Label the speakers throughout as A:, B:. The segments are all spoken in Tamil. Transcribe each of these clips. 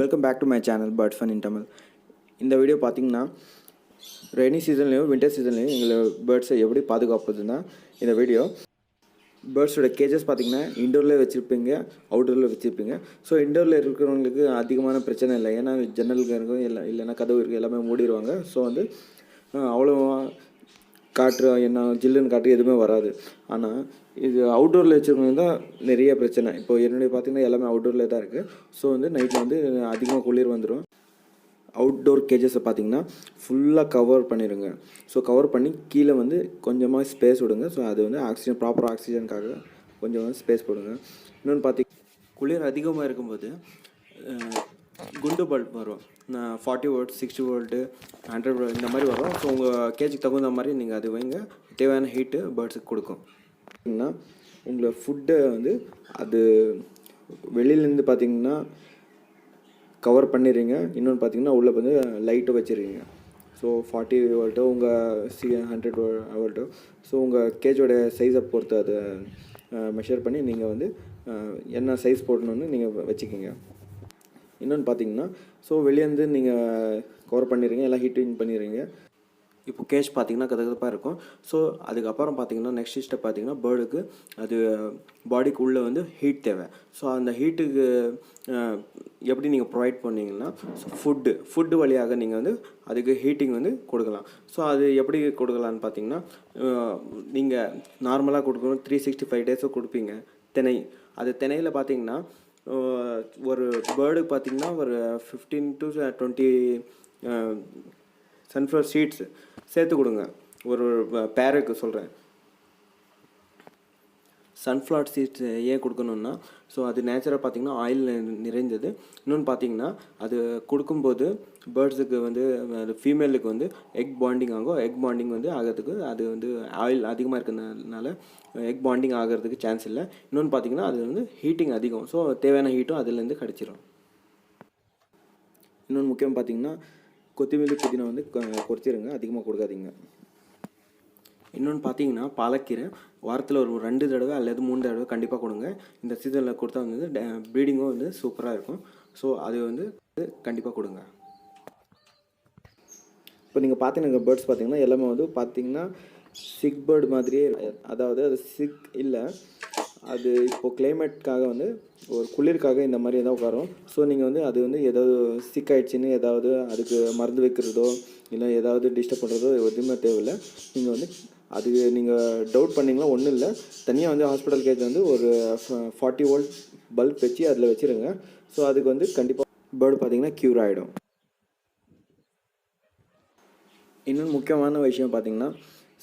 A: Welcome back to my channel birds fun in Tamil. இந்த வீடியோ பார்த்தீங்கன்னா ரெய்னி சீசன்லேயும் வின்டர் சீசன்லேயும் எங்களை பேர்ட்ஸை எப்படி பாதுகாப்பதுன்னா இந்த வீடியோ. பேர்ட்ஸோட கேஜஸ் பார்த்தீங்கன்னா இன்டோரில் வச்சுருப்பீங்க, அவுட்டோரில் வச்சுருப்பீங்க. ஸோ இன்டோரில் இருக்கிறவங்களுக்கு அதிகமான பிரச்சனை இல்லை, ஏன்னா ஜன்னலுக்கு இருக்கும் இல்லைன்னா கதவு இருக்குது, எல்லாமே மூடிடுவாங்க. ஸோ வந்து அவ்வளோ காற்று என்ன ஜில்லுன்னு காற்று எதுவுமே வராது. ஆனால் இது அவுட்டோரில் வச்சுருக்கவங்க தான் நிறைய பிரச்சனை. இப்போ என்னுடைய பார்த்திங்கன்னா எல்லாமே அவுட்டோரில் தான் இருக்குது. ஸோ வந்து நைட்டில் வந்து அதிகமாக குளிர் வந்துடும். அவுட்டோர் கேஜஸை பார்த்திங்கன்னா ஃபுல்லாக கவர் பண்ணிடுங்க. ஸோ கவர் பண்ணி கீழே வந்து கொஞ்சமாக ஸ்பேஸ் விடுங்க. ஸோ அது வந்து ஆக்சிஜன், ப்ராப்பர் ஆக்சிஜனுக்காக கொஞ்சம் ஸ்பேஸ் போடுங்க. இன்னொன்று குளிர் அதிகமாக இருக்கும்போது குண்டு பல்ப் வரும். 40 வோல்ட், 60 வோல்ட்டு, 100 வோல்ட் இந்த மாதிரி வரும். ஸோ உங்கள் கேஜுக்கு தகுந்த மாதிரி நீங்கள் அது வைங்க. தேவையான ஹீட்டு பேர்ட்ஸுக்கு கொடுக்கும். ஏன்னா உங்களை ஃபுட்டை வந்து அது வெளியிலேருந்து பார்த்திங்கன்னா கவர் பண்ணிடுறீங்க. இன்னொன்று பார்த்திங்கன்னா உள்ளே வந்து லைட்டை வச்சுருக்கீங்க. ஸோ 40 வோல்ட்டோ உங்கள் 100 வோல்ட்டோ, ஸோ உங்கள் கேஜோட சைஸை பொறுத்து அதை மெஷர் பண்ணி நீங்கள் வந்து என்ன சைஸ் போடணுன்னு நீங்கள் வச்சுக்கிங்க. இன்னொன்று பார்த்தீங்கன்னா ஸோ வெளியேருந்து நீங்கள் கவர் பண்ணிடுறீங்க, எல்லாம் ஹீட்டிங் பண்ணிடுறீங்க. இப்போ கேஜ் பார்த்திங்கன்னா கதகதப்பாக இருக்கும். ஸோ அதுக்கப்புறம் பார்த்திங்கன்னா நெக்ஸ்ட் ஸ்டெப் பார்த்திங்கன்னா பேர்டுக்கு அது பாடிக்கு உள்ளே வந்து ஹீட் தேவை. ஸோ அந்த ஹீட்டுக்கு எப்படி நீங்கள் ப்ரொவைட் பண்ணிங்கன்னா ஃபுட்டு வழியாக நீங்கள் வந்து அதுக்கு ஹீட்டிங் வந்து கொடுக்கலாம். ஸோ அது எப்படி கொடுக்கலான்னு பார்த்தீங்கன்னா நீங்கள் நார்மலாக கொடுக்கணும் 365 டேஸும் கொடுப்பீங்க. திணையில் பார்த்திங்கன்னா ஒரு பேர்டுக்கு பார்த்திங்கன்னா ஒரு 15 to 20 சன்ஃப்ளவர் சீட்ஸ் சேர்த்து கொடுங்க. ஒரு பேருக்கு சொல்கிறேன். சன்ஃப்ளவர் சீட்ஸ் ஏன் கொடுக்கணுன்னா ஸோ அது நேச்சுரலாக பார்த்திங்கன்னா ஆயில் நிறைந்தது. இன்னொன்று பார்த்திங்கன்னா அது கொடுக்கும்போது பேர்ட்ஸுக்கு வந்து அது ஃபீமேலுக்கு வந்து எக் பாண்டிங் ஆகும். எக் பாண்டிங் வந்து ஆகிறதுக்கு அது வந்து ஆயில் அதிகமாக இருக்கிறதுனால எக் பாண்டிங் ஆகிறதுக்கு சான்ஸ் இல்லை. இன்னொன்று பார்த்திங்கன்னா அது வந்து ஹீட்டிங் அதிகம். ஸோ தேவையான ஹீட்டும் அதுலேருந்து கிடச்சிரும். இன்னொன்று முக்கியம் பார்த்திங்கன்னா கொத்தமல்லி, புதினா வந்து குறைச்சிருங்க, அதிகமாக கொடுக்காதீங்க. இன்னொன்று பார்த்தீங்கன்னா பாலக்கீரை வாரத்தில் ஒரு 2 தடவை அல்லது 3 தடவை கண்டிப்பாக கொடுங்க. இந்த சீசனில் கொடுத்தா வந்து ப்ரீடிங்கும் வந்து சூப்பராக இருக்கும். ஸோ அது வந்து கண்டிப்பாக கொடுங்க. இப்போ நீங்கள் பார்த்தீங்கன்னா பேர்ட்ஸ் பார்த்திங்கன்னா எல்லாமே வந்து பார்த்திங்கன்னா சிக் பேர்டு மாதிரியே, அதாவது அது சிக் இல்லை, அது இப்போது கிளைமேட்காக வந்து ஒரு குளிர்காக இந்த மாதிரி எதாவது உட்காரும். ஸோ நீங்கள் வந்து அது வந்து ஏதாவது சிக் ஆகிடுச்சின்னு ஏதாவது அதுக்கு மருந்து வைக்கிறதோ இல்லை ஏதாவது டிஸ்டர்ப் பண்ணுறதோ எதுவுமே தேவையில்லை. நீங்கள் வந்து அது நீங்கள் டவுட் பண்ணிங்களா ஒன்றும் இல்லை, தனியாக வந்து ஹாஸ்பிட்டல் கேஜ் வந்து ஒரு 40 வோல்ட் பல்ப் வச்சு அதில் வச்சுருங்க. ஸோ அதுக்கு வந்து கண்டிப்பாக பேர்டு பார்த்திங்கன்னா க்யூர் ஆகிடும். இன்னொன்று முக்கியமான விஷயம் பார்த்திங்கன்னா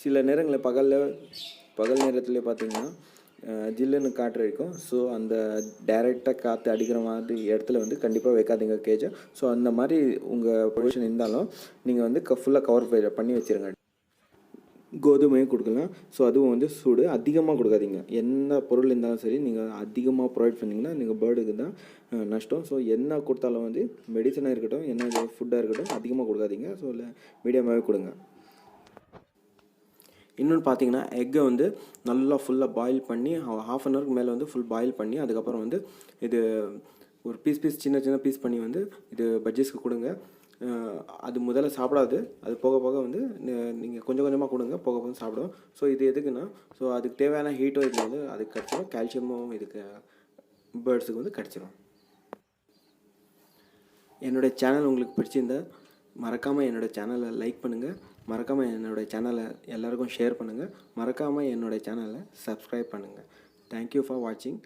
A: சில நேரங்களில் பகல் நேரத்தில் பார்த்திங்கன்னா ஜில்லுன்னு காற்று இருக்கும். ஸோ அந்த டைரெக்டாக காற்று அடிக்கிற மாதிரி இடத்துல வந்து கண்டிப்பாக வைக்காதீங்க கேஜை. ஸோ அந்த மாதிரி உங்கள் பொசிஷன் இருந்தாலும் நீங்கள் வந்து ஃபுல்லாக கவர் பண்ணி வச்சுருங்க. கோதுமையும் கொடுக்கலாம். ஸோ அதுவும் வந்து சூடு அதிகமாக கொடுக்காதீங்க. என்ன பொருள் இருந்தாலும் சரி நீங்கள் அதிகமாக ப்ரொவைட் பண்ணிங்கன்னா நீங்கள் பேர்டுக்கு தான் நஷ்டம். ஸோ என்ன கொடுத்தாலும் வந்து மெடிசனாக இருக்கட்டும், என்ன ஃபுட்டாக இருக்கட்டும் அதிகமாக கொடுக்காதீங்க. ஸோ இல்லை மீடியமாகவே கொடுங்க. இன்னொன்று பார்த்தீங்கன்னா எக்கை வந்து நல்லா ஃபுல்லாக பாயில் பண்ணி ½ அன் ஹவருக்கு மேலே வந்து ஃபுல் பாயில் பண்ணி அதுக்கப்புறம் வந்து இது ஒரு சின்ன பீஸ் பண்ணி வந்து இது பட்ஜெட்ஸ்க்கு கொடுங்க. அது முதல்ல சாப்பிடாது, அது போக போக வந்து நீங்கள் கொஞ்சம் கொஞ்சமாக கொடுங்க, போக போக சாப்பிடும். ஸோ இது எதுக்குன்னா ஸோ அதுக்கு தேவையான ஹீட்டும் இதில் வந்து அதுக்கு கிடச்சிடும், கால்சியமும் இதுக்கு பேர்ட்ஸுக்கு வந்து கிடச்சிடும். என்னுடைய சேனல் உங்களுக்கு பிடிச்சிருந்தா மறக்காமல் என்னோடய சேனலை லைக் பண்ணுங்கள். மறக்காமல் என்னோடய சேனலை எல்லாருக்கும் ஷேர் பண்ணுங்கள். மறக்காமல் என்னோடய சேனலை சப்ஸ்கிரைப் பண்ணுங்கள். தேங்க்யூ ஃபார் வாட்சிங்.